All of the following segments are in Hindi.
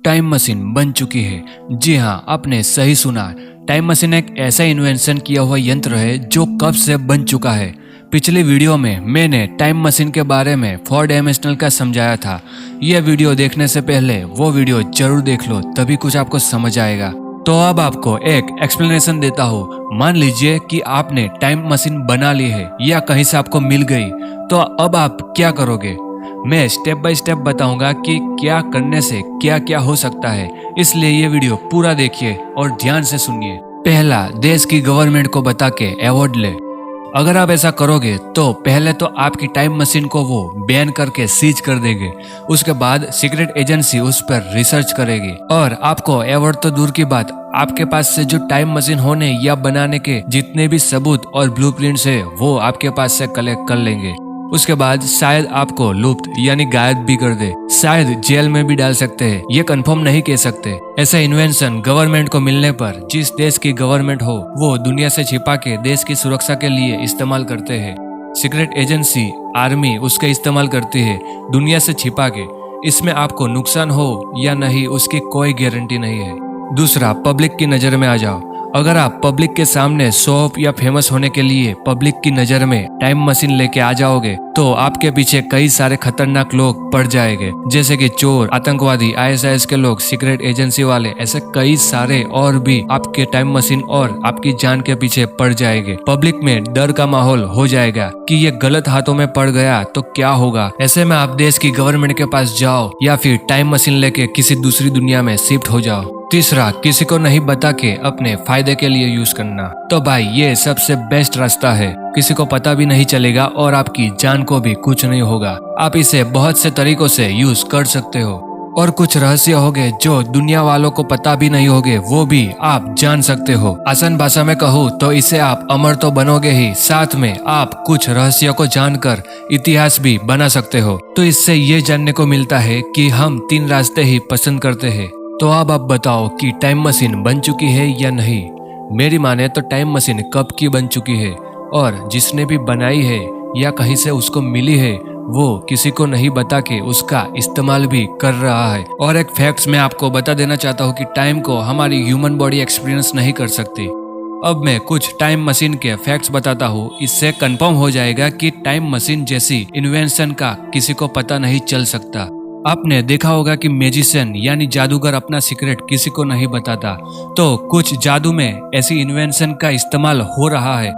टाइम मशीन बन चुकी है। जी हाँ, आपने सही सुना। टाइम मशीन एक ऐसा इन्वेंशन किया हुआ यंत्र है जो कब से बन चुका है। पिछली वीडियो में मैंने टाइम मशीन के बारे में 4 डायमेंशनल का समझाया था। यह वीडियो देखने से पहले वो वीडियो जरूर देख लो, तभी कुछ आपको समझ आएगा। तो अब आपको एक एक्सप्लेनेशन देता हूँ। मान लीजिए कि आपने टाइम मशीन बना ली है या कहीं से आपको मिल गई, तो अब आप क्या करोगे? मैं स्टेप बाय स्टेप बताऊंगा कि क्या करने से क्या क्या हो सकता है, इसलिए ये वीडियो पूरा देखिए और ध्यान से सुनिए। पहला, देश की गवर्नमेंट को बता के अवार्ड ले। अगर आप ऐसा करोगे तो पहले तो आपकी टाइम मशीन को वो बैन करके सीज कर देंगे। उसके बाद सीक्रेट एजेंसी उस पर रिसर्च करेगी और आपको अवार्ड तो दूर की बात, आपके पास से जो टाइम मशीन होने या बनाने के जितने भी सबूत और ब्लूप्रिंट्स है वो आपके पास से कलेक्ट कर लेंगे। उसके बाद शायद आपको लुप्त यानी गायब भी कर दे, शायद जेल में भी डाल सकते हैं, ये कंफर्म नहीं कह सकते। ऐसा इन्वेंशन गवर्नमेंट को मिलने पर जिस देश की गवर्नमेंट हो वो दुनिया से छिपा के देश की सुरक्षा के लिए इस्तेमाल करते हैं। सीक्रेट एजेंसी आर्मी उसका इस्तेमाल करती है दुनिया से छिपा के। इसमें आपको नुकसान हो या नहीं उसकी कोई गारंटी नहीं है। दूसरा, पब्लिक की नजर में आ जाओ। अगर आप पब्लिक के सामने शो ऑफ या फेमस होने के लिए पब्लिक की नजर में टाइम मशीन लेके आ जाओगे तो आपके पीछे कई सारे खतरनाक लोग पड़ जाएंगे, जैसे कि चोर, आतंकवादी, ISIS के लोग, सीक्रेट एजेंसी वाले, ऐसे कई सारे और भी आपके टाइम मशीन और आपकी जान के पीछे पड़ जाएंगे। पब्लिक में डर का माहौल हो जाएगा कि ये गलत हाथों में पड़ गया तो क्या होगा। ऐसे में आप देश की गवर्नमेंट के पास जाओ या फिर टाइम मशीन लेके किसी दूसरी दुनिया में शिफ्ट हो जाओ। तीसरा, किसी को नहीं बता के अपने फायदे के लिए यूज करना। तो भाई ये सबसे बेस्ट रास्ता है, किसी को पता भी नहीं चलेगा और आपकी जान को भी कुछ नहीं होगा। आप इसे बहुत से तरीकों से यूज कर सकते हो और कुछ रहस्य होंगे जो दुनिया वालों को पता भी नहीं होंगे, वो भी आप जान सकते हो। आसान भाषा में कहूँ तो इसे आप अमर तो बनोगे ही, साथ में आप कुछ रहस्य को जानकर इतिहास भी बना सकते हो। तो इससे ये जानने को मिलता है कि हम 3 रास्ते ही पसंद करते हैं। तो अब आप बताओ कि टाइम मशीन बन चुकी है या नहीं। मेरी माने तो टाइम मशीन कब की बन चुकी है और जिसने भी बनाई है या कहीं से उसको मिली है वो किसी को नहीं बता के उसका इस्तेमाल भी कर रहा है। और एक फैक्ट्स मैं आपको बता देना चाहता हूँ कि टाइम को हमारी ह्यूमन बॉडी एक्सपीरियंस नहीं कर सकती। अब मैं कुछ टाइम मशीन के फैक्ट्स बताता हूँ, इससे कंफर्म हो जाएगा कि टाइम मशीन जैसी इन्वेंशन का किसी को पता नहीं चल सकता। आपने देखा होगा कि मैजिशियन यानी जादूगर अपना सीक्रेट किसी को नहीं बताता, तो कुछ जादू में ऐसी इन्वेंशन का इस्तेमाल हो रहा है।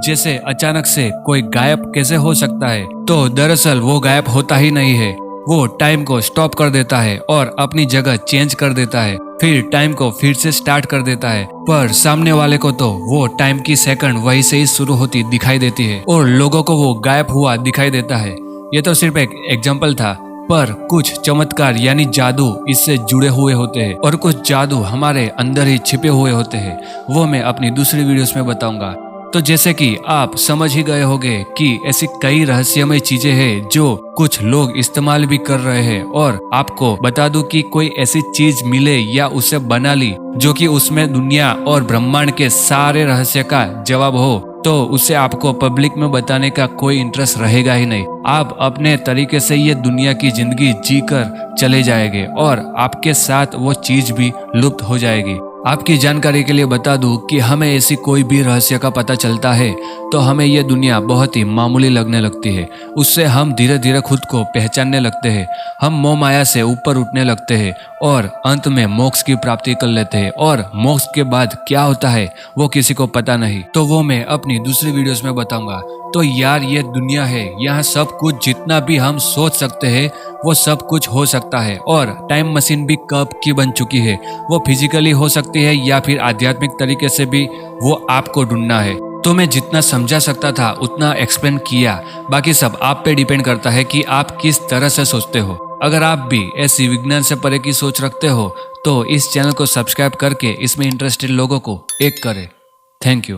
जैसे अचानक से कोई गायब कैसे हो सकता है, तो दरअसल वो गायब होता ही नहीं है, वो टाइम को स्टॉप कर देता है और अपनी जगह चेंज कर देता है, फिर टाइम को फिर से स्टार्ट कर देता है। पर सामने वाले को तो वो टाइम की सेकंड वहीं से ही शुरू होती दिखाई देती है और लोगों को वो गायब हुआ दिखाई देता है। ये तो सिर्फ एक एग्जाम्पल था, पर कुछ चमत्कार यानी जादू इससे जुड़े हुए होते हैं और कुछ जादू हमारे अंदर ही छिपे हुए होते हैं, वो मैं अपनी दूसरी वीडियोस में बताऊंगा। तो जैसे कि आप समझ ही गए होंगे कि ऐसी कई रहस्यमय चीजें हैं जो कुछ लोग इस्तेमाल भी कर रहे हैं, और आपको बता दूं कि कोई ऐसी चीज मिले या उसे बना ली जो कि उसमें दुनिया और ब्रह्मांड के सारे रहस्य का जवाब हो, तो उसे आपको पब्लिक में बताने का कोई इंटरेस्ट रहेगा ही नहीं। आप अपने तरीके से ये दुनिया की जिंदगी जीकर चले जाएंगे और आपके साथ वो चीज भी लुप्त हो जाएगी। आपकी जानकारी के लिए बता दूं कि हमें ऐसी कोई भी रहस्य का पता चलता है तो हमें ये दुनिया बहुत ही मामूली लगने लगती है। उससे हम धीरे धीरे खुद को पहचानने लगते हैं, हम मोह माया से ऊपर उठने लगते हैं और अंत में मोक्ष की प्राप्ति कर लेते हैं। और मोक्ष के बाद क्या होता है वो किसी को पता नहीं, तो वो मैं अपनी दूसरी वीडियोस में बताऊंगा। तो यार ये दुनिया है, यहाँ सब कुछ जितना भी हम सोच सकते हैं वो सब कुछ हो सकता है। और टाइम मशीन भी कब की बन चुकी है, वो फिजिकली हो सकती है या फिर आध्यात्मिक तरीके से भी, वो आपको ढूंढना है। तो मैं जितना समझा सकता था उतना एक्सप्लेन किया, बाकी सब आप पे डिपेंड करता है कि आप किस तरह से सोचते हो। अगर आप भी ऐसी विज्ञान से परे की सोच रखते हो तो इस चैनल को सब्सक्राइब करके इसमें इंटरेस्टेड लोगों को एक करें। Thank you.